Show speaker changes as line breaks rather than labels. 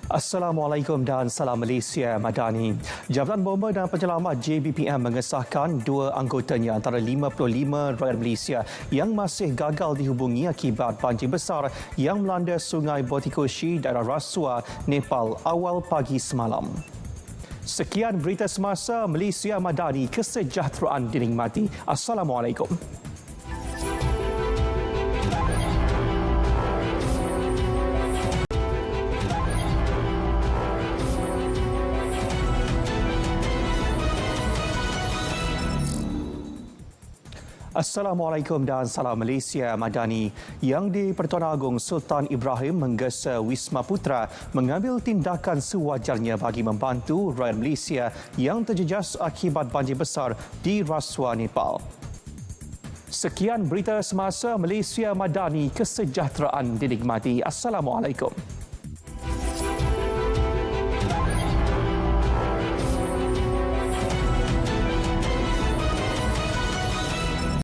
Assalamualaikum dan salam Malaysia Madani. Jabatan Bomba dan Penyelamat JBPM mengesahkan dua anggotanya antara 55 rakyat Malaysia yang masih gagal dihubungi akibat banjir besar yang melanda Sungai Botikoshi, daerah Rasua, Nepal awal pagi semalam. Sekian berita semasa Malaysia Madani, kesejahteraan dinikmati. Assalamualaikum. Assalamualaikum dan salam Malaysia Madani. Yang di Pertuan Agong Sultan Ibrahim menggesa Wisma Putra mengambil tindakan sewajarnya bagi membantu rakyat Malaysia yang terjejas akibat banjir besar di Rasua, Nepal. Sekian berita semasa Malaysia Madani, kesejahteraan dinikmati. Assalamualaikum.